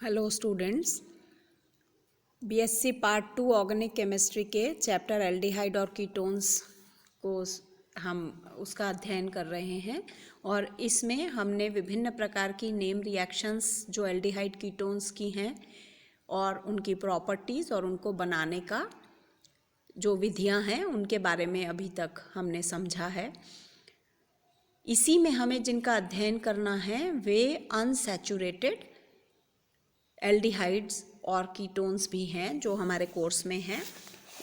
Hello students, BSc part 2 organic chemistry के chapter aldehyde और ketones को हम उसका अध्ययन कर रहे हैं। और इसमें हमने विभिन्न प्रकार की नेम रिएक्शंस जो एल्डिहाइड कीटोन्स की हैं और उनकी प्रॉपर्टीज़ और उनको बनाने का जो विधियां हैं उनके बारे में अभी तक हमने समझा है। इसी में हमें जिनका अध्ययन करना है वे अनसैचुरेटेड एल्डिहाइड्स और कीटोन्स भी हैं जो हमारे कोर्स में हैं।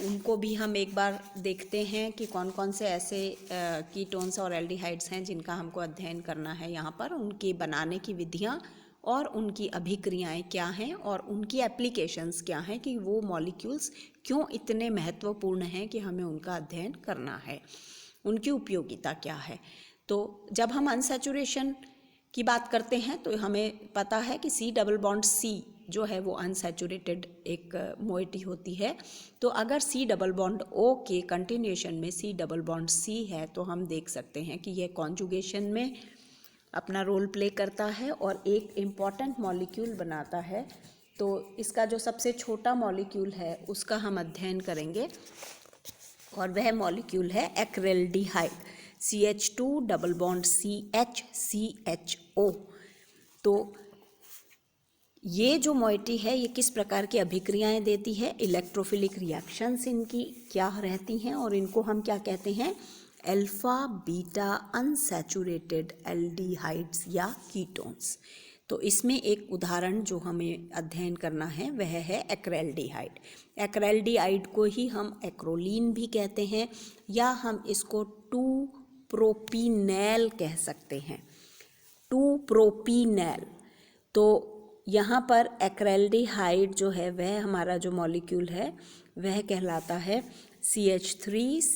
उनको भी हम एक बार देखते हैं कि कौन कौन से ऐसे कीटोन्स और एल्डिहाइड्स हैं जिनका हमको अध्ययन करना है। यहाँ पर उनकी बनाने की विधियाँ और उनकी अभिक्रियाएं क्या हैं और उनकी एप्लीकेशंस क्या हैं कि वो मॉलिक्यूल्स क्यों इतने महत्वपूर्ण हैं कि हमें उनका अध्ययन करना है, उनकी उपयोगिता क्या है। तो जब हम अनसैचुरेशन की बात करते हैं तो हमें पता है कि C डबल बॉन्ड C जो है वो अनसैचुरेटेड एक मोइटी होती है। तो अगर C डबल बॉन्ड O के कंटिन्यूएशन में C डबल बॉन्ड C है तो हम देख सकते हैं कि यह कॉन्जुगेशन में अपना रोल प्ले करता है और एक इम्पॉर्टेंट मॉलिक्यूल बनाता है। तो इसका जो सबसे छोटा मॉलिक्यूल है उसका हम अध्ययन करेंगे और वह मॉलिक्यूल है एक्रेल्डिहाइड, CH2 double bond CH CHO। तो ये जो मोइटी है ये किस प्रकार की अभिक्रियाएं देती है, इलेक्ट्रोफिलिक रिएक्शंस इनकी क्या रहती हैं और इनको हम क्या कहते हैं, अल्फा बीटा अनसैचुरेटेड एल्डिहाइड्स या कीटोन्स। तो इसमें एक उदाहरण जो हमें अध्ययन करना है वह है एक्रेल्डिहाइड। एक्रेल्डिहाइड को ही हम एक्रोलीन भी कहते हैं या हम इसको 2-प्रोपीनेल कह सकते हैं, 2-प्रोपीनेल। तो यहाँ पर एक्रेल्डिहाइड जो है वह हमारा जो मॉलिक्यूल है वह कहलाता है CH3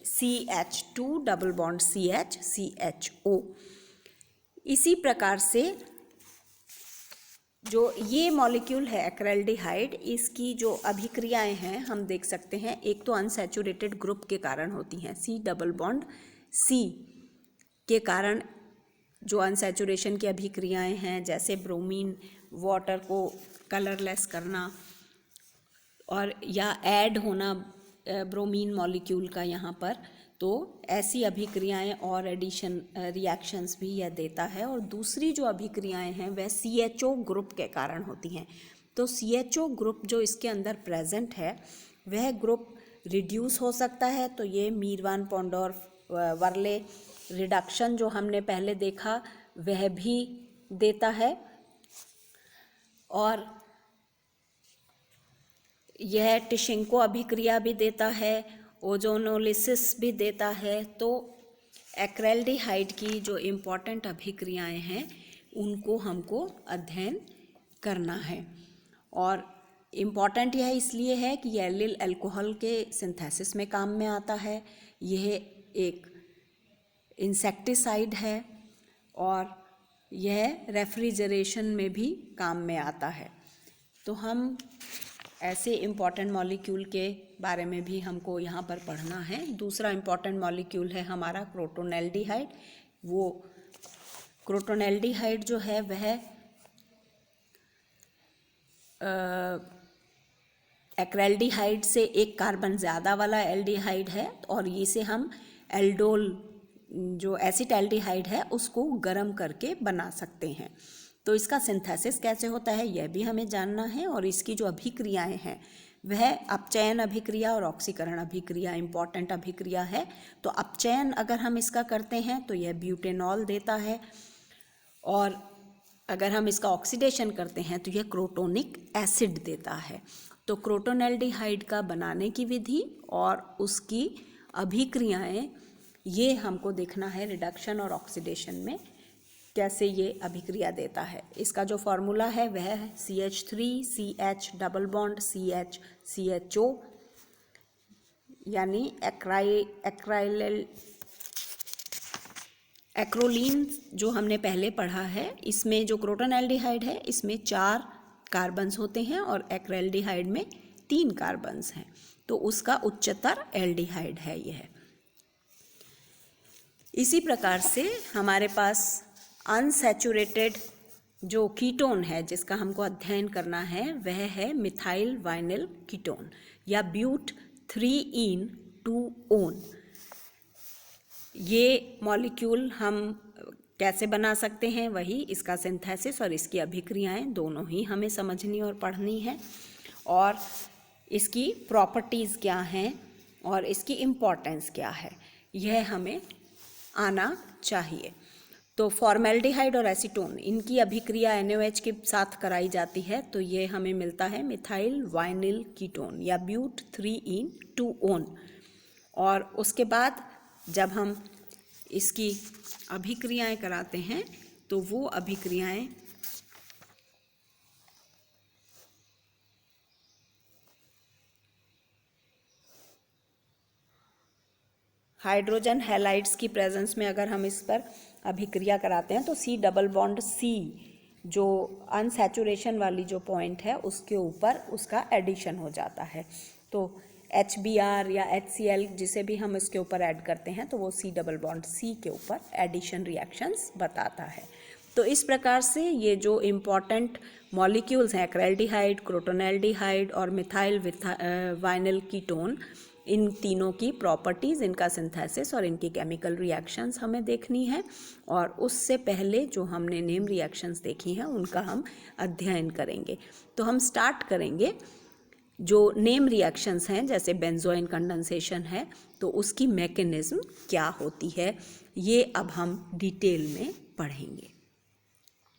CH2 double bond CH CHO। इसी प्रकार से जो ये मॉलिक्यूल है एक्रेल्डिहाइड, इसकी जो अभिक्रियाएं हैं हम देख सकते हैं। एक तो अनसैचुरेटेड ग्रुप के कारण होती हैं, C डबल बॉन्ड C के कारण जो अनसैचुरेशन की अभिक्रियाएं हैं जैसे ब्रोमीन वाटर को कलरलेस करना और या ऐड होना ब्रोमीन मॉलिक्यूल का यहाँ पर, तो ऐसी अभिक्रियाएं और एडिशन रिएक्शंस भी यह देता है। और दूसरी जो अभिक्रियाएं हैं वह CHO ग्रुप के कारण होती हैं। तो CHO ग्रुप जो इसके अंदर प्रेजेंट है वह ग्रुप रिड्यूस हो सकता है। तो ये मीरवान पोंडोर्फ वर्ले रिडक्शन जो हमने पहले देखा वह भी देता है और यह टिशिंको अभिक्रिया भी देता है, ओजोनोलिसिस भी देता है। तो एक्रेल्डिहाइड की जो इम्पॉर्टेंट अभिक्रियाएं हैं उनको हमको अध्ययन करना है। और इम्पॉर्टेंट यह इसलिए है कि यह एल्डिल अल्कोहल के सिंथेसिस में काम में आता है। यह एक इंसेक्टिसाइड है और यह रेफ्रिजरेशन में भी काम में आता है। तो हम ऐसे इम्पॉर्टेंट मॉलिक्यूल के बारे में भी हमको यहाँ पर पढ़ना है। दूसरा इम्पॉर्टेंट मॉलिक्यूल है हमारा क्रोटोनेल्डिहाइड। वो क्रोटोनेल्डिहाइड जो है वह एक्रेल्डिहाइड से एक कार्बन ज़्यादा वाला एल्डिहाइड है और इसे हम एल्डोल जो एसिटाल्डिहाइड है उसको गर्म करके बना सकते हैं। तो इसका सिंथेसिस कैसे होता है यह भी हमें जानना है। और इसकी जो अभिक्रियाएं हैं वह अपचयन अभिक्रिया और ऑक्सीकरण अभिक्रिया इम्पॉर्टेंट अभिक्रिया है। तो अपचयन अगर हम इसका करते हैं तो यह ब्यूटेनॉल देता है और अगर हम इसका ऑक्सीडेशन करते हैं तो यह क्रोटोनिक एसिड देता है। तो क्रोटोनेल्डिहाइड का बनाने की विधि और उसकी अभिक्रियाएं ये हमको देखना है रिडक्शन और ऑक्सीडेशन में कैसे ये अभिक्रिया देता है। इसका जो फॉर्मूला है वह है CH3 CH double bond CH CHO यानी एक्रोलीन जो हमने पहले पढ़ा है। इसमें जो क्रोटोनेल्डिहाइड है इसमें 4 कार्बन्स होते हैं और एक्रेल्डिहाइड में 3 कार्बन्स हैं। तो उसका उच्चतर एल्डिहाइड है यह। इसी प्रकार से हमारे पास अनसैचुरेटेड जो कीटोन है जिसका हमको अध्ययन करना है वह है मिथाइल वाइनिल कीटोन या ब्यूट 3-ene-2-one। ये मॉलिक्यूल हम कैसे बना सकते हैं, वही इसका सिंथेसिस और इसकी अभिक्रियाएं दोनों ही हमें समझनी और पढ़नी है, और इसकी प्रॉपर्टीज़ क्या हैं और इसकी इम्पोर्टेंस क्या है यह हमें आना चाहिए। तो फॉर्मेल्डिहाइड और एसीटोन इनकी अभिक्रिया NaOH के साथ कराई जाती है, तो ये हमें मिलता है मिथाइल वाइनिल कीटोन या ब्यूट 3-ene-2-one। और उसके बाद जब हम इसकी अभिक्रियाएं कराते हैं तो वो अभिक्रियाएं हाइड्रोजन हैलाइड्स की प्रेजेंस में अगर हम इस पर अभिक्रिया कराते हैं तो C+C जो अनसैचुरेशन वाली जो पॉइंट है उसके ऊपर उसका एडिशन हो जाता है। तो HBr या HCl जिसे भी हम इसके ऊपर ऐड करते हैं तो वो C+C के ऊपर एडिशन रिएक्शंस बताता है। तो इस प्रकार से ये जो इम्पॉर्टेंट मॉलिक्यूल्स हैं एक्रेल्डिहाइड, क्रोटोनेल्डिहाइड और मिथाइल वाइनिल कीटोन, इन तीनों की प्रॉपर्टीज़, इनका सिंथेसिस और इनकी केमिकल रिएक्शंस हमें देखनी है। और उससे पहले जो हमने नेम रिएक्शंस देखी हैं उनका हम अध्ययन करेंगे। तो हम स्टार्ट करेंगे जो नेम रिएक्शंस हैं, जैसे बेंजोइन कंडेंसेशन है तो उसकी मैकेनिज्म क्या होती है, ये अब हम डिटेल में पढ़ेंगे।